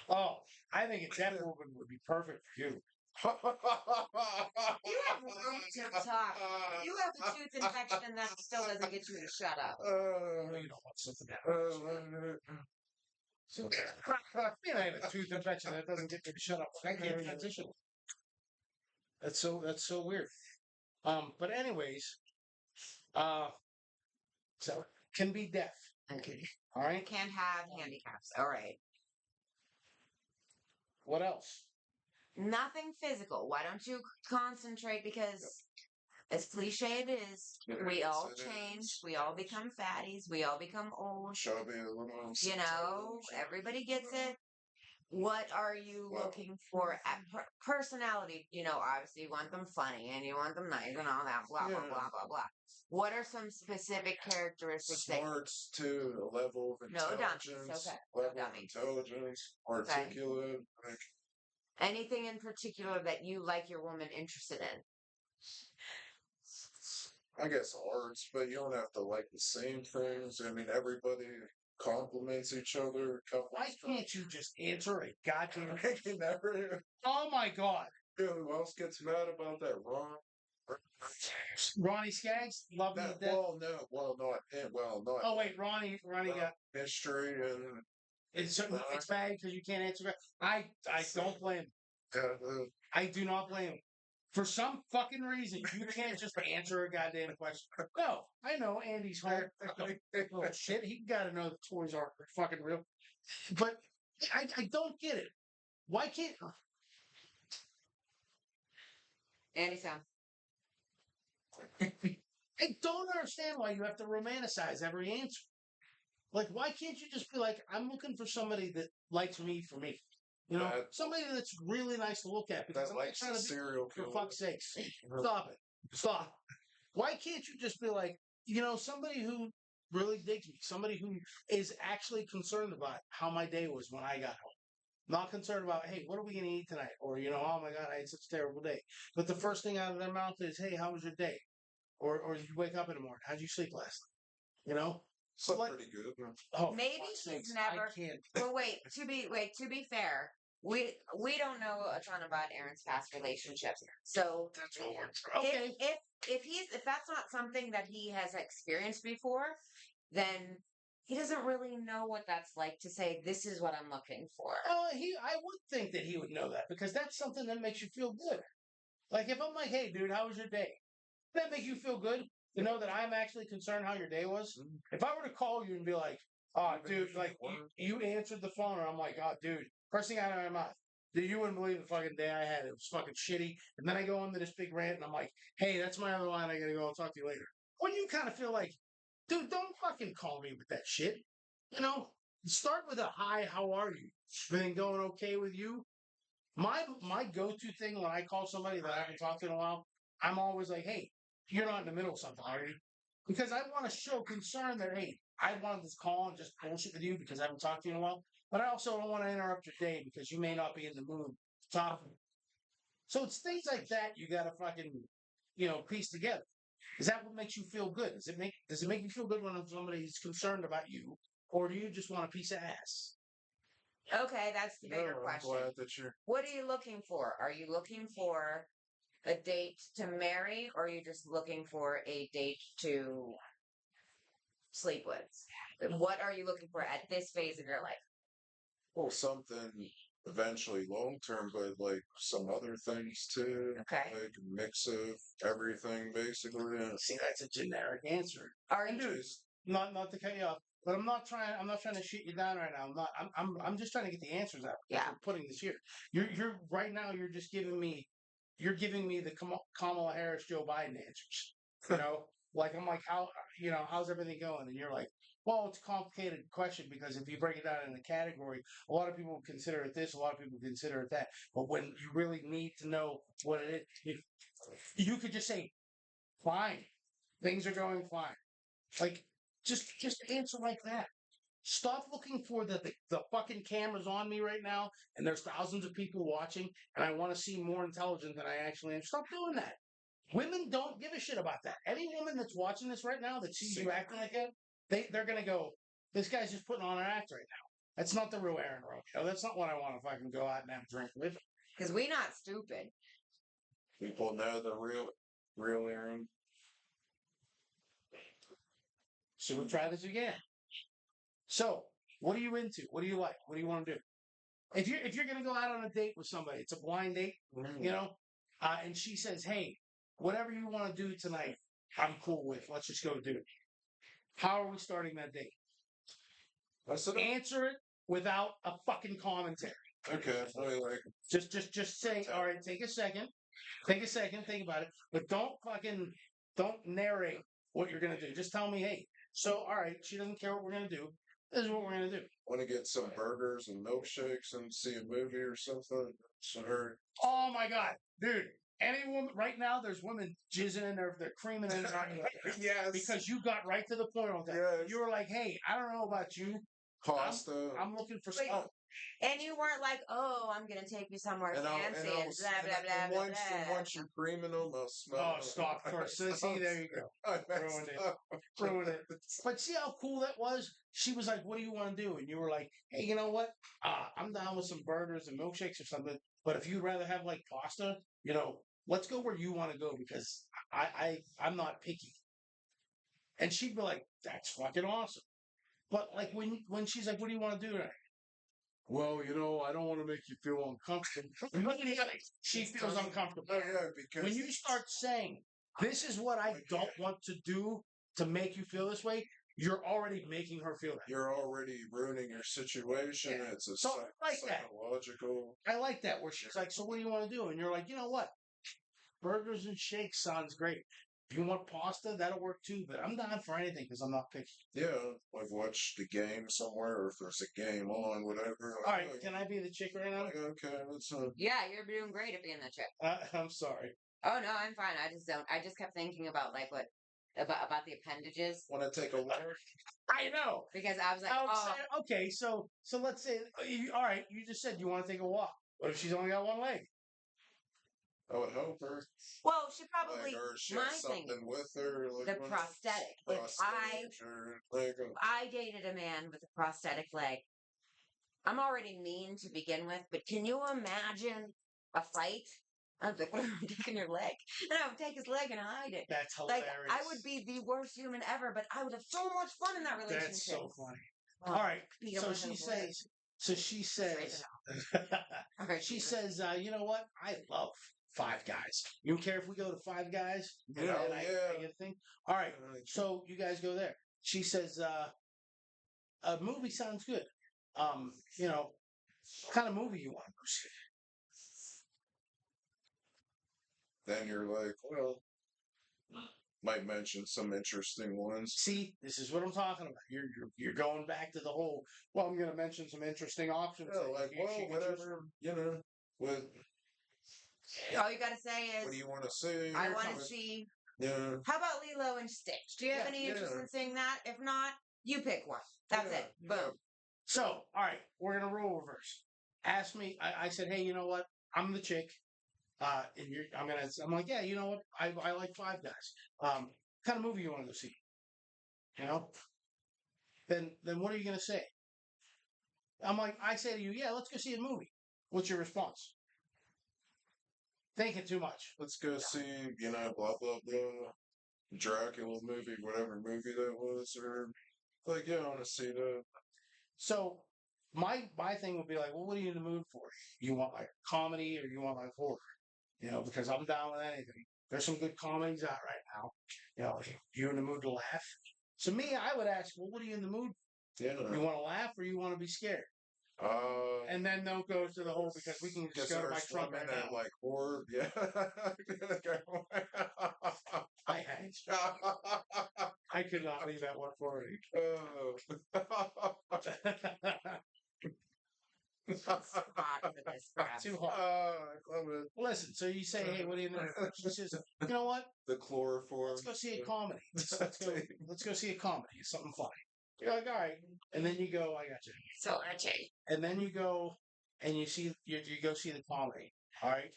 A: Oh, I think a deaf woman would be perfect for you.
B: you have room to talk. You have a tooth infection, and that still doesn't get you to shut up.
A: You don't want something that. So, I mean, I have a tooth infection that doesn't get me to shut up. I can't transition. That's so weird. But anyways, so can be deaf.
B: Okay.
A: All right.
B: Can't have handicaps. All right.
A: What else?
B: Nothing physical. Why don't you concentrate? Because as cliche it is, we all change. We all become fatties. We all become old. You know, everybody gets it. What are you looking for? Personality, you know, obviously you want them funny and you want them nice and all that, blah, blah, blah, blah, blah. What are some specific characteristics?
C: Smarts too, a level of intelligence, level of intelligence, articulate. Like,
B: anything in particular that you like your woman interested in?
C: I guess arts, but you don't have to like the same things. I mean, everybody compliments each other.
A: Why can't you just answer a goddamn
C: question? Never.
A: Oh my god.
C: Who else gets mad about that?
A: Ronnie Skaggs? Love me to death?
C: Not him. Not
A: oh, wait, Ronnie got...
C: history and...
A: It's bad because you can't answer that. I don't blame him. I do not blame him. For some fucking reason, you can't just answer a goddamn question. No, I know Andy's home. Oh, shit, he gotta know the toys are fucking real. But I don't get it. Why can't...
B: Andy Sam.
A: I don't understand why you have to romanticize every answer. Like, why can't you just be like, I'm looking for somebody that likes me for me? You know, somebody that's really nice to look at. Because I'm not trying to
C: serial killer.
A: For fuck's sake. Stop it. Stop. Why can't you just be like, you know, somebody who really digs me, somebody who is actually concerned about how my day was when I got home. Not concerned about, hey, what are we going to eat tonight? Or, you know, oh my God, I had such a terrible day. But the first thing out of their mouth is, hey, how was your day? Or you wake up in the morning, how'd you sleep last night? You know?
C: So pretty good.
A: Oh,
B: maybe he's never. Well, to be fair, we don't know a ton about Aaron's past relationships. So
A: okay.
B: If that's not something that he has experienced before, then he doesn't really know what that's like to say, this is what I'm looking for.
A: I would think that he would know that because that's something that makes you feel good. Like if I'm like, hey, dude, how was your day? Does that make you feel good to know that I'm actually concerned how your day was? If I were to call you and be like, oh, dude, like you answered the phone, and I'm like, oh, dude, first thing out of my mouth, dude, you wouldn't believe the fucking day I had. It was fucking shitty. And then I go into this big rant, and I'm like, hey, that's my other line. I gotta go. I'll talk to you later. When you kind of feel like, dude, don't fucking call me with that shit. You know, start with a hi, how are you? Everything going okay with you? My go-to thing when I call somebody that I haven't talked to in a while, I'm always like, hey, you're not in the middle of something, are you? Because I want to show concern that, hey, I wanted to call and just bullshit with you because I haven't talked to you in a while. But I also don't want to interrupt your day because you may not be in the mood to talk. So it's things like that you gotta fucking, piece together. Is that what makes you feel good? Does it make you feel good when somebody's concerned about you? Or do you just want a piece of ass?
B: Okay, that's the bigger
C: I'm
B: question.
C: glad that you're.
B: What are you looking for? Are you looking for a date to marry, or are you just looking for a date to sleep with? What are you looking for at this phase of your life?
C: Well, something eventually long term, but like some other things too.
B: Okay.
C: Like a mix of everything, basically.
A: See, that's a generic answer.
B: Are
A: And
B: you?
A: dude, not to cut you off, but I'm not trying to shoot you down right now. I'm just trying to get the answers out.
B: Yeah.
A: We're putting this here. You're right now. You're giving me the Kamala Harris, Joe Biden answers. You know, like I'm like, how's everything going? And you're like, well, it's a complicated question because if you break it down in a category, a lot of people consider it this, a lot of people consider it that. But when you really need to know what it is, you could just say, fine, things are going fine. Like, just answer like that. Stop looking for the fucking cameras on me right now, and there's thousands of people watching, and I want to seem more intelligent than I actually am. Stop doing that. Women don't give a shit about that. Any woman that's watching this right now that sees you acting like that, they're gonna go, this guy's just putting on an act right now. That's not the real Aaron Romeo. That's not what I want to fucking go out and have a drink with.
B: Because we not stupid.
C: People know the real Aaron.
A: So we'll try this again. So, what are you into? What do you like? What do you want to do? If you're gonna go out on a date with somebody, it's a blind date, and she says, "Hey, whatever you want to do tonight, I'm cool with. Let's just go do it." How are we starting that date? Answer it without a fucking commentary.
C: Okay, like
A: Just say, all right, take a second, think about it, but don't narrate what you're gonna do. Just tell me, hey, so all right, she doesn't care what we're gonna do. This is what we're gonna do.
C: want to get some burgers and milkshakes and see a movie or something. Or
A: Oh my god, dude! Any woman right now, there's women jizzing in there, they're creaming in there.
C: yes,
A: Because you got right to the point on that.
C: Yes.
A: You were like, hey, I don't know about you.
C: pasta.
A: I'm looking for
B: Wait,
A: stuff.
B: And you weren't like, oh, I'm gonna take you somewhere fancy and blah blah blah blah
C: once,
B: blah.
C: once you're creaming them, I'll smell.
A: Oh, stop first. See, there you go. Ruined it. Ruined it. But see how cool that was? She was like, what do you want to do? And you were like, hey, you know what? I'm down with some burgers and milkshakes or something. But if you'd rather have like pasta, let's go where you want to go because I'm not picky. And she'd be like, that's fucking awesome. But like when she's like, what do you want to do tonight? Well, I don't want to make you feel uncomfortable. She feels uncomfortable.
C: Oh yeah, because
A: When you start saying, this is what I don't want to do to make you feel this way, you're already making her feel that.
C: you're already ruining your situation.
A: Yeah.
C: It's a
A: So, like that.
C: psychological.
A: I like that where she's like, so what do you want to do? And you're like, you know what? Burgers and shakes sounds great. If you want pasta, that'll work too, but I'm down for anything because I'm not picky.
C: Yeah, like watch the game somewhere, or if there's a game on, whatever.
A: All right, can I be the chick right now?
C: Like, okay, let's.
B: Yeah, you're doing great at being that chick.
A: I'm sorry.
B: Oh no, I'm fine. I just don't. I just kept thinking about like what about the appendages
C: Want to take a walk?
A: I know.
B: because I was like,
A: Okay, so let's say, all right, you just said you want to take a walk. What if she's only got one leg?
C: I would hope her.
B: well, she probably
C: Like, or she
B: my
C: has
B: thing
C: something with her. Like
B: the prosthetic. If I dated a man with a prosthetic leg, I'm already mean to begin with, but can you imagine a fight I was like, what, I'm taking your leg? And I would take his leg and hide it.
A: That's
B: Like,
A: hilarious.
B: I would be the worst human ever, but I would have so much fun in that relationship.
A: That's so funny.
B: Oh,
A: All right.
B: beat him
A: So
B: with
A: she
B: his leg.
A: says. So she
B: Straight
A: says.
B: All right,
A: She
B: Jesus.
A: says, you know what? I love Five Guys. You don't care if we go to Five Guys? And,
C: Yeah,
A: and I get a thing. All right. So you guys go there. She says, a movie sounds good. You know, what kind of movie you want to go see?
C: Then you're like, well, might mention some interesting ones.
A: See, this is what I'm talking about. You're going back to the whole. Well, I'm going to mention some interesting options.
C: Yeah,
A: that
C: like,
A: you
C: well,
A: should
C: whatever, you know, with
B: All you gotta say is,
C: what do you want to see?
B: I
A: Here
B: want to
A: comes-
B: see.
C: Yeah,
B: How about Lilo and Stitch? Do you have
A: Yeah,
B: any interest
C: yeah.
B: in seeing that? If not, you pick one. That's
C: Yeah,
B: it. Boom.
A: So, all right, we're going to role reverse. Ask me. I said, hey, you know what? I'm the chick. And I'm like, yeah, you know what? I like Five Guys. What kind of movie you want to go see? You know? Then what are you going to say? I'm like, I say to you, yeah, let's go see a movie. What's your response? Thinking too much.
C: let's go see, you know, blah blah blah, Dracula movie, whatever movie that was, or like, yeah, I want to see that.
A: So my thing would be like, well, what are you in the mood for? You want like comedy or you want like horror? You know, because I'm down with anything. There's some good comedies out right now. You know, you in the mood to laugh? So me, I would ask, well, what are you in the mood for?
C: Yeah.
A: You want to laugh or you want to be scared? And then don't go to the whole because we can just
C: guess
A: go to
C: our
A: my trunk
C: swimming
A: right
C: at
A: now.
C: like horror. Yeah.
A: I hate. I could not leave that one for you.
B: Hot for this crap.
A: Too hot.
C: I love it.
A: Listen, so you say, hey, what do you know? She says, you know what?
C: The chloroform.
A: Let's go see a comedy. Let's go see a comedy. It's something funny. You're like, all right. And then you go, I got you.
B: So itchy.
A: And then you go and you go see the comedy. All right.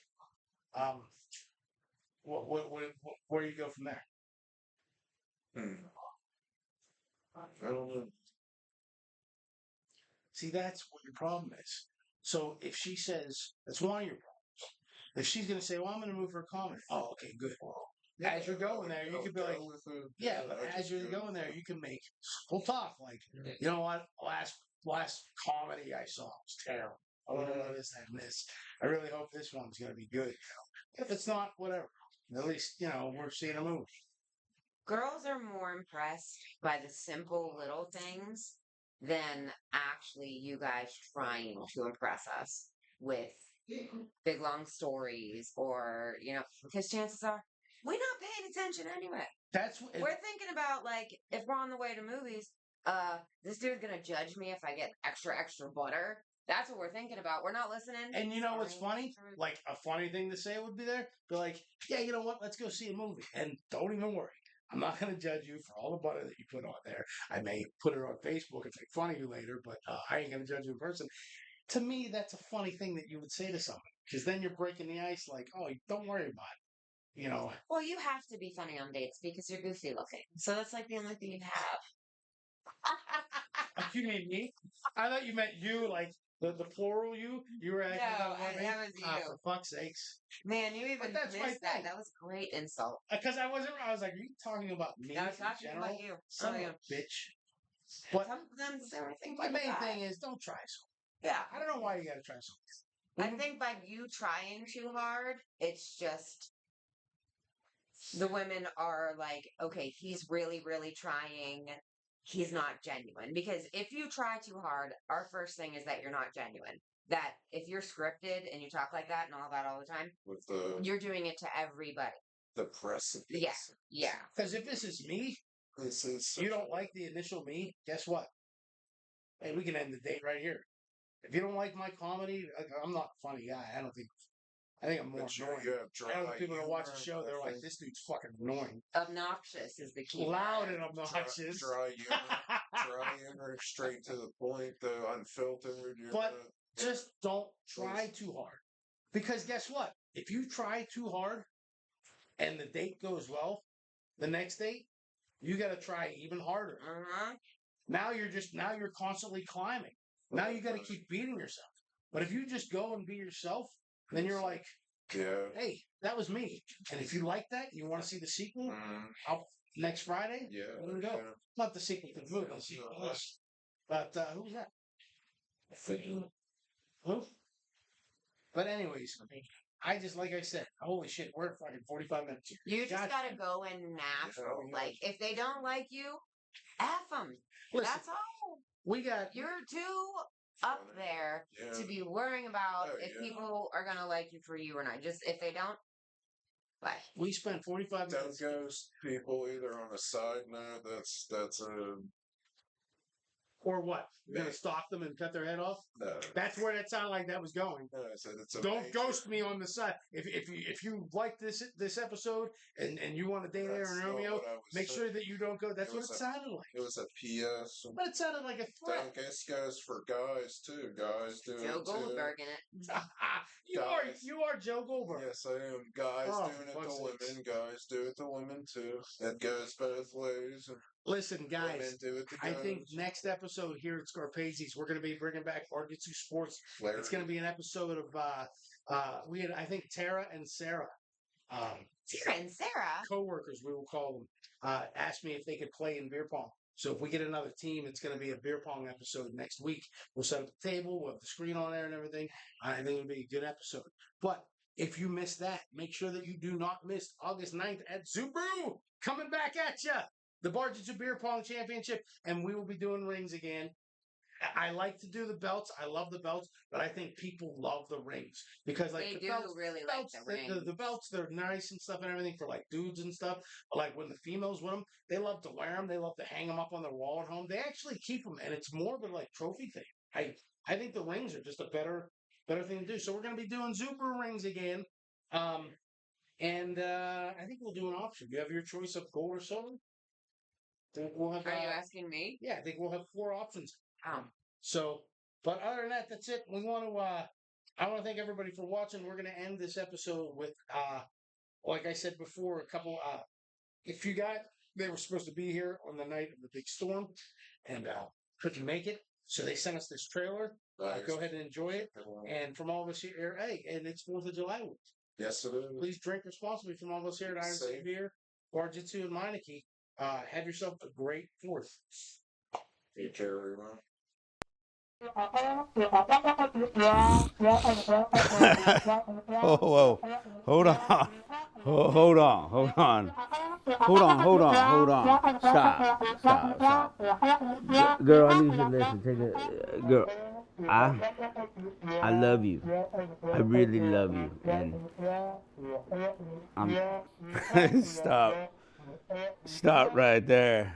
A: Where do you go from there?
C: I don't know.
A: See, that's what your problem is. So if she says that's one of your problems. If she's gonna say, well, I'm gonna move for a comedy. Oh, okay, good. As you're going there, you could be like, yeah, but as you're going there, you can make full talk. Like, you know what? Last comedy I saw was terrible. I don't know this and this. I really hope this one's gonna be good. You know? If it's not, whatever. At least we're seeing a movie.
B: Girls are more impressed by the simple little things than actually you guys trying to impress us with big long stories or, because chances are we're not paying attention anyway.
A: That's what
B: We're thinking about, like, if we're on the way to movies, this dude's gonna judge me if I get extra butter. That's what we're thinking about. We're not listening.
A: And you know what's funny? Like a funny thing to say would be there. Be like, yeah, you know what? Let's go see a movie. And don't even worry. I'm not going to judge you for all the butter that you put on there. I may put it on Facebook and make fun of you later, but I ain't going to judge you in person. To me, that's a funny thing that you would say to somebody. Because then you're breaking the ice like, oh, don't worry about it. You know.
B: Well, you have to be funny on dates because you're goofy looking. So that's like the only thing you have.
A: You mean me? I thought you meant you, like the plural you. You were acting about me.
B: That was you.
A: For fuck's sakes.
B: Man, you even
A: that's my
B: missed that.
A: thing.
B: That was a great insult.
A: Because I was like, are you talking about me?
B: I was talking
A: general?
B: about you.
A: Son of a bitch. But
B: some of them say everything.
A: My main thing is don't try something.
B: Yeah.
A: I don't know why you got to try something.
B: I think by you trying too hard, it's just the women are like, okay, he's really, really trying. He's not genuine. Because if you try too hard, our first thing is that you're not genuine. That if you're scripted and you talk like that and all that all the time, you're doing it to everybody.
C: The precipice.
B: Yeah.
A: Because if this is me, you don't like the initial me, guess what? Hey, we can end the date right here. If you don't like my comedy, I'm not a funny guy. I think I'm more annoying. I know people that watch the show, they're like, this dude's fucking annoying.
B: Obnoxious is the key.
A: Loud and obnoxious.
C: Dry humor, straight to the point, the unfiltered.
A: But just don't try too hard. Because guess what? If you try too hard and the date goes well, the next date, you got to try even harder. Now you're constantly climbing. Now you got to keep beating yourself. But if you just go and be yourself, then you're like,
C: Yeah.
A: Hey, that was me. And if you like that, you want to see the sequel, next Friday,
C: Yeah.
A: let me go.
C: Yeah.
A: Not the sequel to the movie, the sequel to this. But who's that? Who? But anyways, I just, like I said, holy shit, we're at fucking 45 minutes here.
B: You just gotta go in natural.
C: Yeah.
B: Like, if they don't like you, F them.
A: Listen,
B: That's all.
A: we got...
B: You're too up there to be worrying about if people are gonna like you for you or not. Just if they don't, bye.
A: We spent 45 minutes.
C: Don't ghost people either on a side note. That's a...
A: Or what? We're going to stalk them and cut their head off?
C: No.
A: That's where that sounded like that was going.
C: No, I said it's a
A: Don't
C: major...
A: ghost me on the side. If you like this episode and you want to date Aaron Romeo, make sure that you don't go. That's what it sounded like.
C: It was a PS.
A: But it sounded like a threat.
C: This goes for guys too. Guys do
B: Joe
C: it too.
B: Goldberg in it.
A: You are Joe Goldberg.
C: Yes, I am. Guys doing it to women. Guys do it to women too. It goes both ways.
A: Listen, guys,
C: women do it to
A: I
C: guys.
A: think next episode here at Scarpaci's, we're going to be bringing back Bar-jutsu Sports.
C: Larry.
A: It's going to be an episode of, we had, I think, Tara and Sarah.
B: Tara and Sarah?
A: Co-workers, we will call them, asked me if they could play in beer pong. So if we get another team, it's going to be a beer pong episode next week. We'll set up the table, we'll have the screen on there and everything. I think it'll be a good episode. But if you miss that, make sure that you do not miss August 9th at Subaru. Coming back at you. The Bar-jutsu Beer Pong Championship, and we will be doing rings again. I like to do the belts. I love the belts, but I think people love the rings because, like,
B: they
A: the
B: do
A: belts,
B: really like the rings.
A: The belts, they're nice and stuff and everything for like dudes and stuff. But like when the females win them, they love to wear them. They love to hang them up on their wall at home. They actually keep them, and it's more of a like trophy thing. I think the rings are just a better thing to do. So we're going to be doing Super rings again. And I think we'll do an option. You have your choice of gold or silver. We'll have,
B: are you asking me?
A: Yeah, I think we'll have 4 options.
B: So,
A: but other than that, that's it. We want to, I want to thank everybody for watching. We're going to end this episode with, like I said before, a couple, they were supposed to be here on the night of the big storm and couldn't make it. So they sent us this trailer. Go ahead and enjoy it. And from all of us here, hey, and it's 4th of July week.
C: Yes, it is.
A: Please drink responsibly from all of us here at Iron State Beer, Bar-jutsu, and Meineke. Have yourself a great 4th.
C: Take care, everyone.
D: Whoa. Hold on. Hold on. Stop. Girl, I need you to listen. Girl, I love you. I really love you. And Stop right there.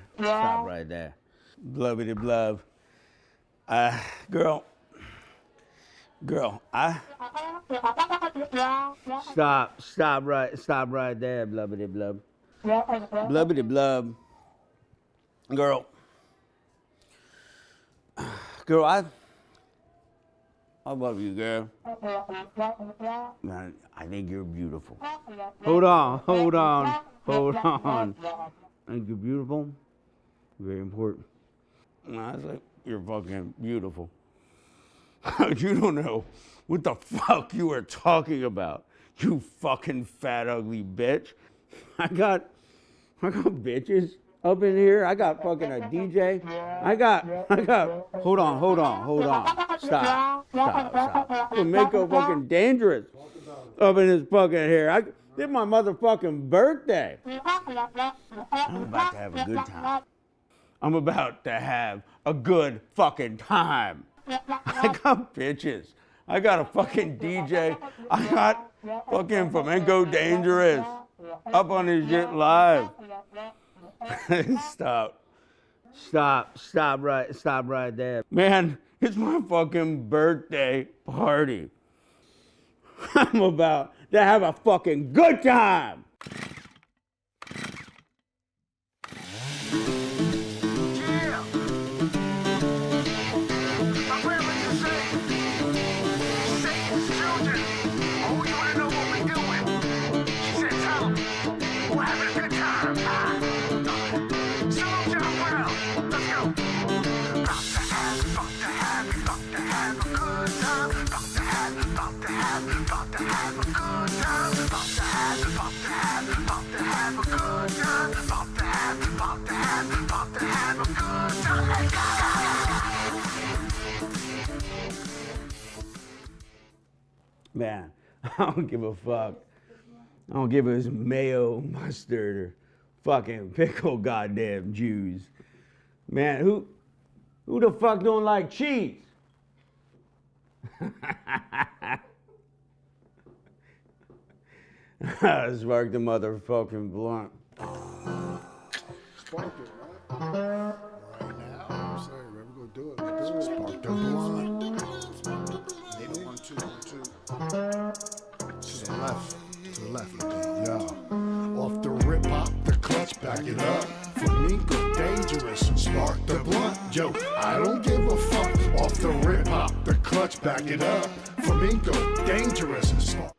D: Blubbity blub. Girl, Stop right there, blubbity blub. Blubbity blub. Girl, I love you, girl. Man, I think you're beautiful. Hold on. I think you're beautiful. Very important. I was like, you're fucking beautiful. You don't know what the fuck you are talking about, you fucking fat, ugly bitch. I got bitches up in here. I got fucking a DJ. I got, hold on. Stop. It'll make it fucking dangerous up in this fucking here. It's my motherfucking birthday. I'm about to have a good time. I'm about to have a good fucking time. I got bitches. I got a fucking DJ. I got fucking Flamenco Dangerous up on his shit live. Stop right there. Man, it's my fucking birthday party. I'm about to have a fucking good time.
E: Have a good time.
D: Man, I don't give a fuck. I don't give a mayo, mustard, or fucking pickle goddamn Jews. Man, who the fuck don't like cheese? Spark the motherfucking blunt.
E: Spark it, right? Right now. I'm saying, we're gonna do it. Let's do it. Spark the blunt. Maybe 1, 2, 1, 2. To the left. To the left. Yeah. Off the rip, pop the clutch, back it up. Flamingo dangerous. Spark the blunt. Yo, I don't give a fuck. Off the rip, pop the clutch, back it up. Flamingo dangerous. Spark.